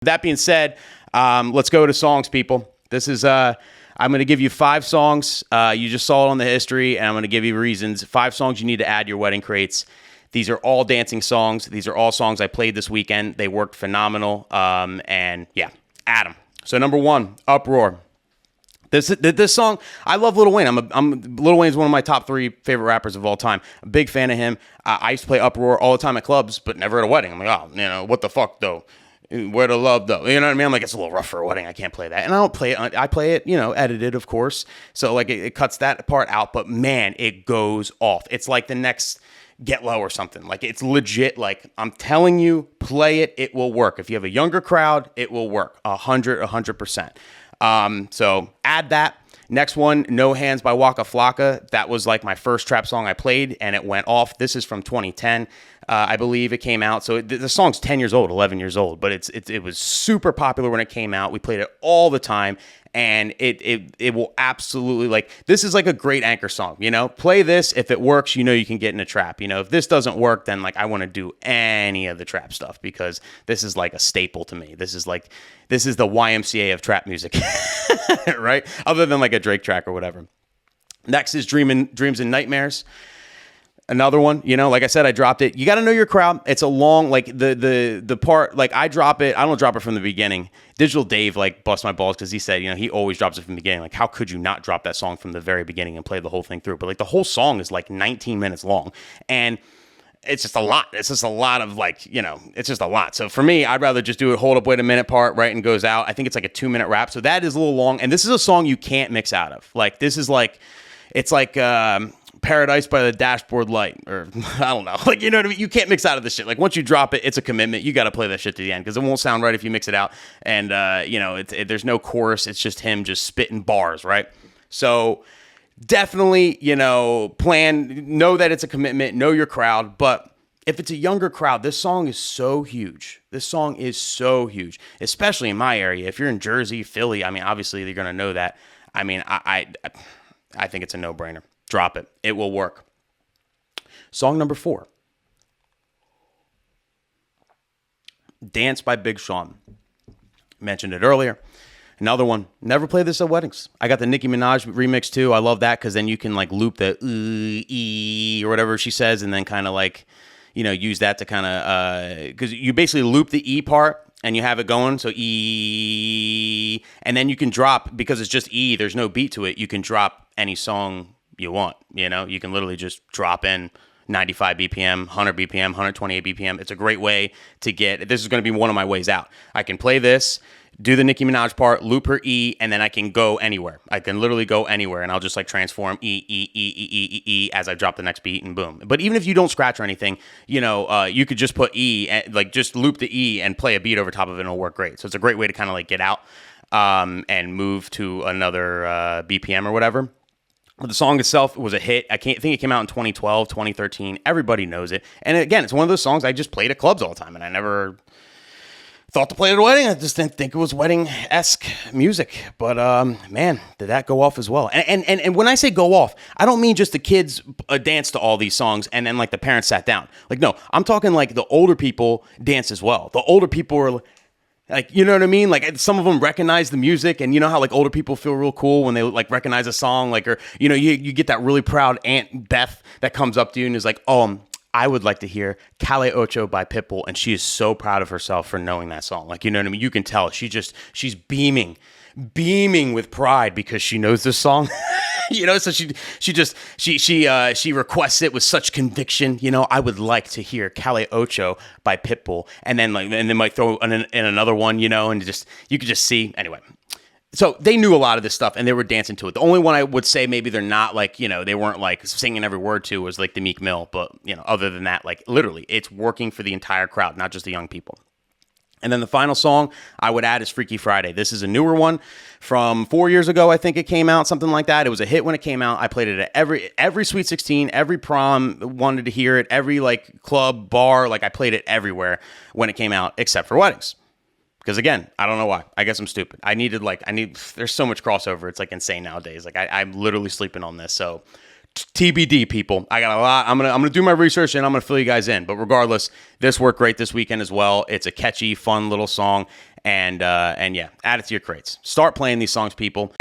That being said, let's go to songs, people. This is I'm going to give you 5 songs. You just saw it on the history, and I'm going to give you reasons. 5 songs you need to add your wedding crates. These are all dancing songs. These are all songs I played this weekend. They worked phenomenal. And yeah, add them. So number 1, Uproar. This song, I love Lil Wayne. Lil Wayne's one of my top 3 favorite rappers of all time. A big fan of him. I used to play Uproar all the time at clubs, but never at a wedding. I'm like, oh, what the fuck though? Where the love though? You know what I mean? I'm like, it's a little rough for a wedding. I can't play that. And I don't play it. I play it, edited, of course. So like it cuts that part out. But man, it goes off. It's like the next Get Low or something. Like it's legit. Like I'm telling you, play it. It will work. If you have a younger crowd, it will work. 100%. So add that. Next one, No Hands by Waka Flocka. That was like my first trap song I played, and it went off. This is from 2010, I believe it came out. So the song's 10 years old, 11 years old, but it was super popular when it came out. We played it all the time, and it will absolutely, like, this is like a great anchor song, Play this. If it works, you can get in a trap. If this doesn't work, then like I want to do any of the trap stuff because this is like a staple to me. This is the YMCA of trap music, right? Other than like a Drake track or whatever. Next is Dreams and Nightmares. Another one, like I said, I dropped it. You got to know your crowd. It's a long, like the part, like I drop it. I don't drop it from the beginning. Digital Dave like bust my balls because he said, he always drops it from the beginning. Like, how could you not drop that song from the very beginning and play the whole thing through? But like the whole song is like 19 minutes long, and it's just a lot. It's just a lot of like, it's just a lot. So for me, I'd rather just do it, hold up, wait a minute part, right, and goes out. I think it's like a 2-minute rap. So that is a little long. And this is a song you can't mix out of. Like, this is like, it's like Paradise by the Dashboard Light, or I don't know. Like, you know what I mean? You can't mix out of this shit. Like, once you drop it, it's a commitment. You got to play that shit to the end because it won't sound right if you mix it out. And, there's no chorus. It's just him just spitting bars, right? So definitely, know that it's a commitment, know your crowd. But if it's a younger crowd, this song is so huge. This song is so huge, especially in my area. If you're in Jersey, Philly, I mean, obviously they're going to know that. I mean, I think it's a no-brainer. Drop it. It will work. Song number 4. Dance by Big Sean. Mentioned it earlier. Another one. Never play this at weddings. I got the Nicki Minaj remix too. I love that because then you can like loop the e or whatever she says and then kind of like, use that to kind of, because you basically loop the E part and you have it going. So E, and then you can drop, because it's just E, there's no beat to it. You can drop any song you want, you can literally just drop in 95 BPM, 100 BPM, 128 BPM. It's a great way to get, this is going to be one of my ways out. I can play this, do the Nicki Minaj part, loop her E, and then I can go anywhere. I can literally go anywhere, and I'll just like transform E as I drop the next beat, and boom. But even if you don't scratch or anything, you could just put E, and like just loop the E and play a beat over top of it, and it'll work great. So it's a great way to kind of like get out and move to another BPM or whatever. But the song itself was a hit. I think it came out in 2012, 2013. Everybody knows it. And again, it's one of those songs I just played at clubs all the time, and I never thought to play at a wedding. I just didn't think it was wedding-esque music. But man, did that go off as well. And when I say go off, I don't mean just the kids dance to all these songs and then like the parents sat down. Like, no, I'm talking like the older people dance as well. The older people are like, you know what I mean? Like, some of them recognize the music, and you know how like older people feel real cool when they like recognize a song, like, or you get that really proud Aunt Beth that comes up to you and is like, I would like to hear Calle Ocho by Pitbull, and she is so proud of herself for knowing that song. Like, you know what I mean? You can tell she's beaming with pride because she knows this song. So she requests it with such conviction. I would like to hear Calle Ocho by Pitbull, and then might throw in another one, and just you could just see anyway. So they knew a lot of this stuff and they were dancing to it. The only one I would say maybe they're not like, they weren't like singing every word to was like the Meek Mill. But, other than that, like literally it's working for the entire crowd, not just the young people. And then the final song I would add is Freaky Friday. This is a newer one from 4 years ago. I think it came out, something like that. It was a hit when it came out. I played it at every Sweet 16, every prom wanted to hear it, every like club, bar, like I played it everywhere when it came out, except for weddings. Because again, I don't know why. I guess I'm stupid. There's so much crossover. It's like insane nowadays. Like I'm literally sleeping on this. So TBD, people. I got a lot. I'm gonna do my research and I'm gonna fill you guys in. But regardless, this worked great this weekend as well. It's a catchy, fun little song, and yeah, add it to your crates. Start playing these songs, people.